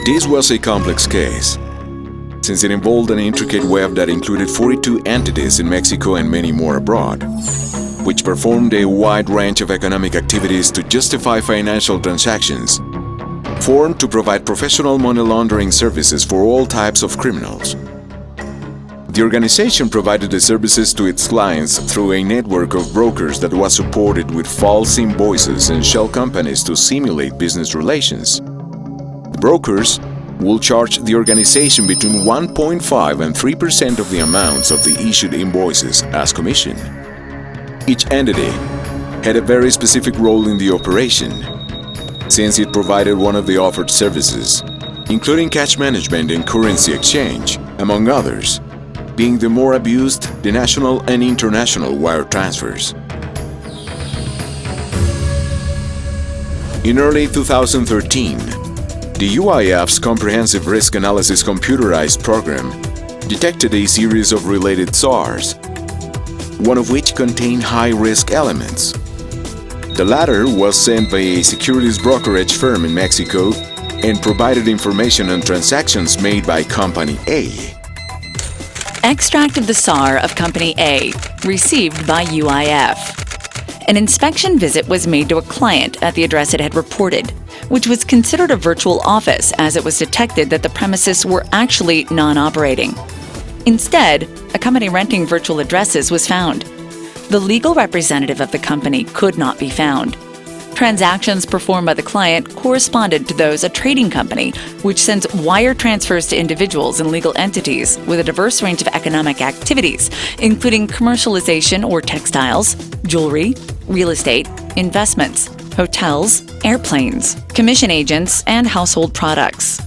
This was a complex case, since it involved an intricate web that included 42 entities in Mexico and many more abroad, which performed a wide range of economic activities to justify financial transactions, formed to provide professional money laundering services for all types of criminals. The organization provided the services to its clients through a network of brokers that was supported with false invoices and shell companies to simulate business relations. The brokers will charge the organization between 1.5 and 3% of the amounts of the issued invoices as commission. Each entity had a very specific role in the operation, since it provided one of the offered services, including cash management and currency exchange, among others, being the more abused the national and international wire transfers. In early 2013, the UIF's Comprehensive Risk Analysis computerized program detected a series of related SARs, one of which contained high-risk elements. The latter was sent by a securities brokerage firm in Mexico and provided information on transactions made by Company A. Extract of the SAR of Company A, received by UIF. An inspection visit was made to a client at the address it had reported, which was considered a virtual office as it was detected that the premises were actually non-operating. Instead, a company renting virtual addresses was found. The legal representative of the company could not be found. Transactions performed by the client corresponded to those of a trading company, which sends wire transfers to individuals and legal entities with a diverse range of economic activities, including commercialization or textiles, jewelry, real estate, investments, hotels, airplanes, commission agents, and household products.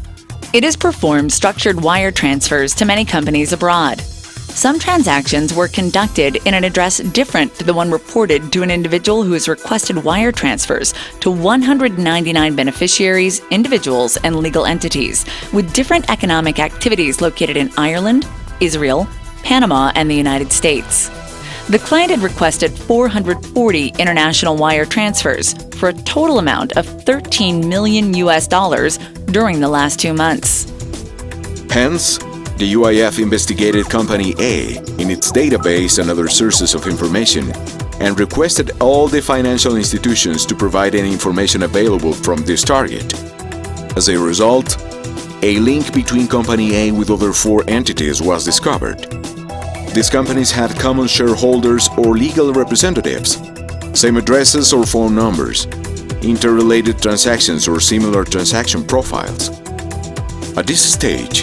It has performed structured wire transfers to many companies abroad. Some transactions were conducted in an address different to the one reported to an individual who has requested wire transfers to 199 beneficiaries, individuals, and legal entities with different economic activities located in Ireland, Israel, Panama, and the United States. The client had requested 440 international wire transfers for a total amount of $13 million during the last 2 months. Hence, the UIF investigated Company A in its database and other sources of information and requested all the financial institutions to provide any information available from this target. As a result, a link between Company A with other 4 entities was discovered. These companies had common shareholders or legal representatives, same addresses or phone numbers, interrelated transactions or similar transaction profiles. At this stage,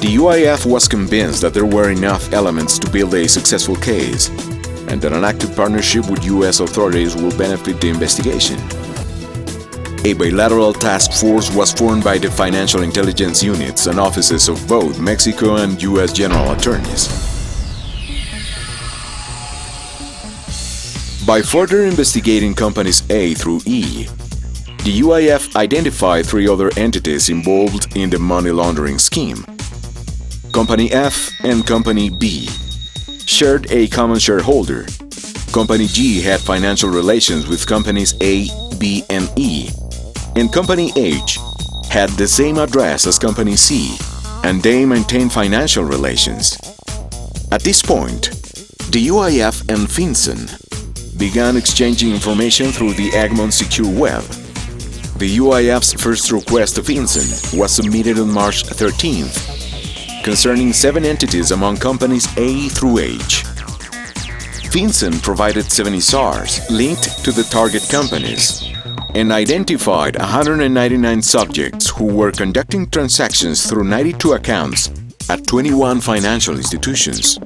the UIF was convinced that there were enough elements to build a successful case and that an active partnership with U.S. authorities will benefit the investigation. A bilateral task force was formed by the financial intelligence units and offices of both Mexico and U.S. general attorneys. By further investigating companies A through E, the UIF identified 3 other entities involved in the money laundering scheme. Company F and Company B shared a common shareholder. Company G had financial relations with companies A, B, and E. And Company H had the same address as Company C, and they maintained financial relations. At this point, the UIF and FinCEN began exchanging information through the Egmont secure web. The UIF's first request to FinCEN was submitted on March 13th, concerning 7 entities among companies A through H. FinCEN provided 70 SARs linked to the target companies and identified 199 subjects who were conducting transactions through 92 accounts at 21 financial institutions.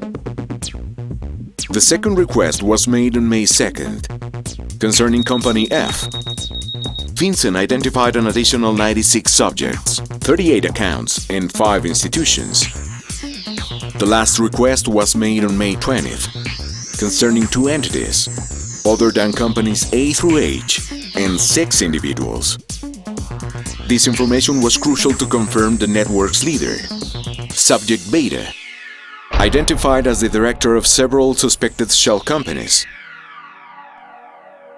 The second request was made on May 2nd, concerning Company F. FinCEN identified an additional 96 subjects, 38 accounts, and 5 institutions. The last request was made on May 20th, concerning 2 entities, other than companies A through H, and 6 individuals. This information was crucial to confirm the network's leader, Subject Beta, identified as the director of several suspected shell companies.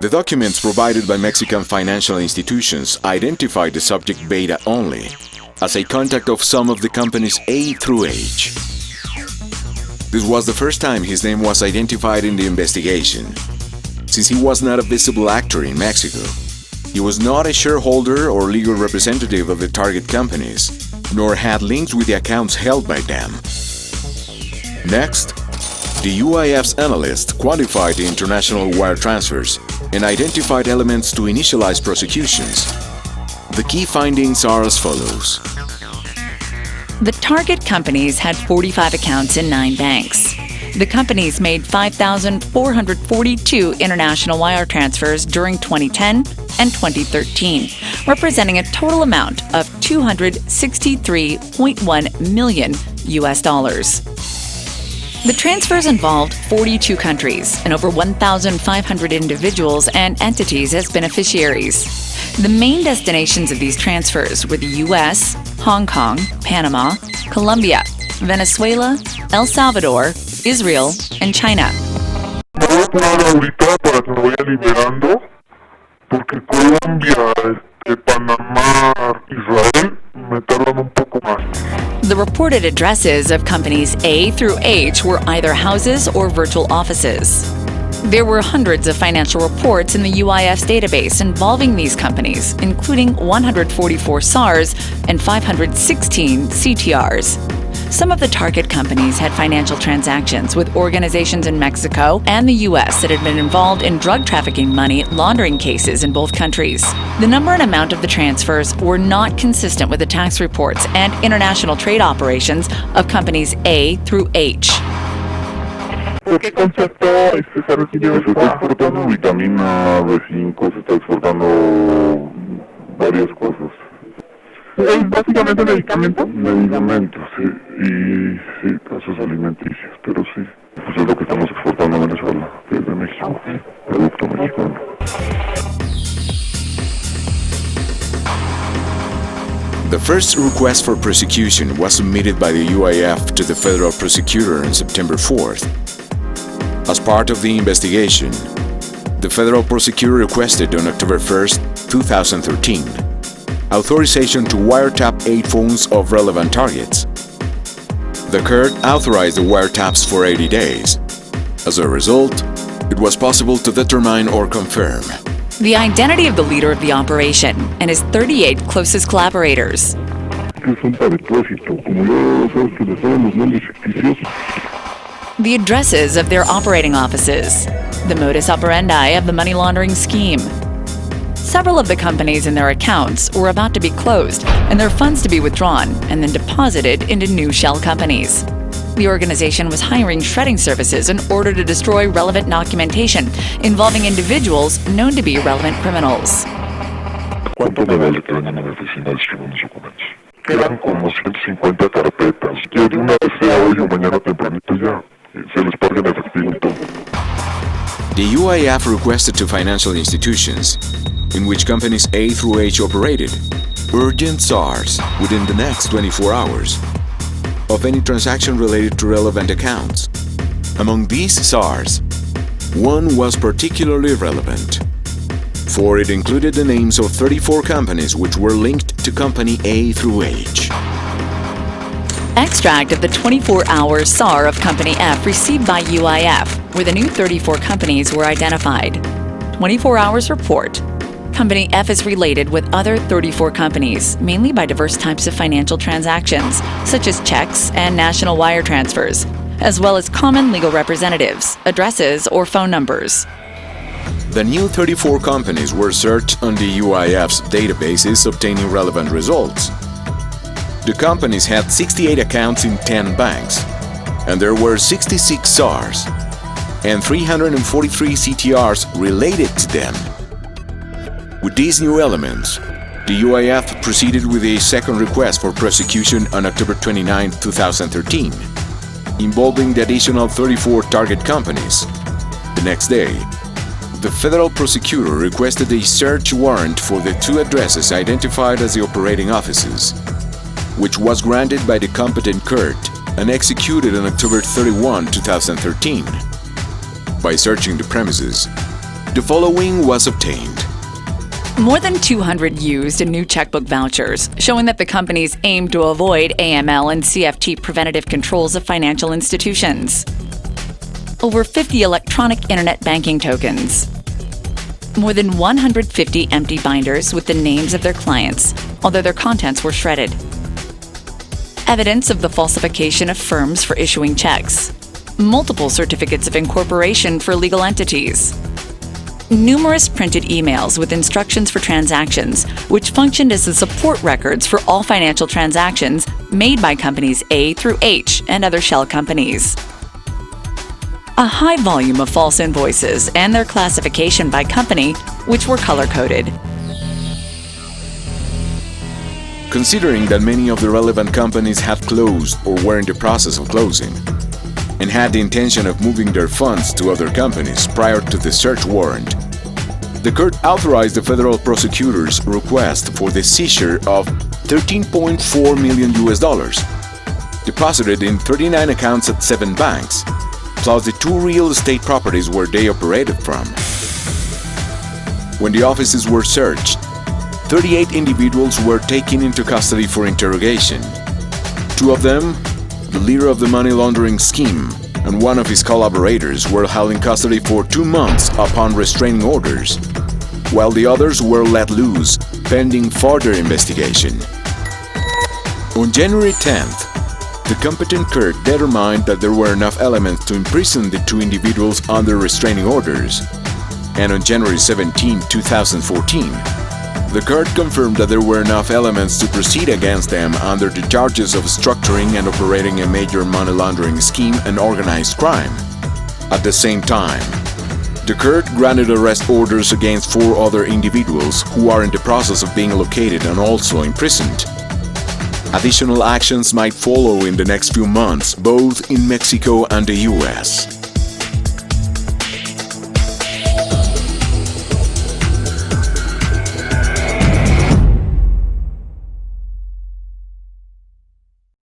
The documents provided by Mexican financial institutions identified the subject Beta only, as a contact of some of the companies A through H. This was the first time his name was identified in the investigation. Since he was not a visible actor in Mexico, he was not a shareholder or legal representative of the target companies, nor had links with the accounts held by them. Next, the UIF's analyst quantified the international wire transfers and identified elements to initialize prosecutions. The key findings are as follows. The target companies had 45 accounts in 9 banks. The companies made 5,442 international wire transfers during 2010 and 2013, representing a total amount of $263.1 million. The transfers involved 42 countries and over 1,500 individuals and entities as beneficiaries. The main destinations of these transfers were the U.S., Hong Kong, Panama, Colombia, Venezuela, El Salvador, Israel, and China. Me voy a poner ahorita para que me vaya liberando, porque Colombia, Panamá, Israel me tardan un poco más. The reported addresses of companies A through H were either houses or virtual offices. There were hundreds of financial reports in the UIF's database involving these companies, including 144 SARs and 516 CTRs. Some of the target companies had financial transactions with organizations in Mexico and the U.S. that had been involved in drug trafficking money laundering cases in both countries. The number and amount of the transfers were not consistent with the tax reports and international trade operations of companies A through H. ¿Por qué concepto se recibió? Se está exportando vitamina B5, se está exportando varias cosas. ¿Es básicamente medicamentos? Medicamentos, sí. Y sí, casos alimenticios, pero sí. Pues es lo que estamos exportando a Venezuela, desde México. Producto mexicano. The first request for prosecution was submitted by the UIF to the federal prosecutor on September 4th. As part of the investigation, the federal prosecutor requested on October 1st, 2013, authorization to wiretap 8 phones of relevant targets. The court authorized the wiretaps for 80 days. As a result, it was possible to determine or confirm the identity of the leader of the operation and his 38 closest collaborators. The addresses of their operating offices, the modus operandi of the money laundering scheme. Several of the companies and their accounts were about to be closed and their funds to be withdrawn and then deposited into new shell companies. The organization was hiring shredding services in order to destroy relevant documentation involving individuals known to be relevant criminals. ¿Cuánto me vale que vengan a mi oficina a distribuir mis documentos? Quedan como 150 carpetas. Que de una vez sea hoy o mañana tempranito ya se les pague en efectivo y todo. The UIF requested to financial institutions, in which companies A through H operated, urgent SARs within the next 24 hours of any transaction related to relevant accounts. Among these SARs, one was particularly relevant, for it included the names of 34 companies which were linked to company A through H. Extract of the 24-hour SAR of Company F received by UIF, where the new 34 companies were identified. 24 hours report. Company F is related with other 34 companies, mainly by diverse types of financial transactions, such as checks and national wire transfers, as well as common legal representatives, addresses, or phone numbers. The new 34 companies were searched on the UIF's databases, obtaining relevant results. The companies had 68 accounts in 10 banks, and there were 66 SARs and 343 CTRs related to them. With these new elements, the UIF proceeded with a second request for prosecution on October 29, 2013, involving the additional 34 target companies. The next day, the federal prosecutor requested a search warrant for the 2 addresses identified as the operating offices, which was granted by the competent court and executed on October 31, 2013. By searching the premises, the following was obtained: More than 200 used and new checkbook vouchers, showing that the companies aim to avoid AML and CFT preventative controls of financial institutions. Over 50 electronic internet banking tokens. More than 150 empty binders with the names of their clients, although their contents were shredded. Evidence of the falsification of firms for issuing checks. Multiple certificates of incorporation for legal entities. Numerous printed emails with instructions for transactions, which functioned as the support records for all financial transactions made by companies A through H and other shell companies. A high volume of false invoices and their classification by company, which were color-coded. Considering that many of the relevant companies had closed or were in the process of closing, and had the intention of moving their funds to other companies prior to the search warrant, the court authorized the federal prosecutor's request for the seizure of $13.4 million deposited in 39 accounts at 7 banks, plus the 2 real estate properties where they operated from. When the offices were searched, 38 individuals were taken into custody for interrogation. 2 of them, the leader of the money laundering scheme, and 1 of his collaborators were held in custody for 2 months upon restraining orders, while the others were let loose pending further investigation. On January 10th, the competent court determined that there were enough elements to imprison the 2 individuals under restraining orders, and on January 17, 2014, the court confirmed that there were enough elements to proceed against them under the charges of structuring and operating a major money laundering scheme and organized crime. At the same time, the court granted arrest orders against 4 other individuals who are in the process of being located and also imprisoned. Additional actions might follow in the next few months, both in Mexico and the U.S.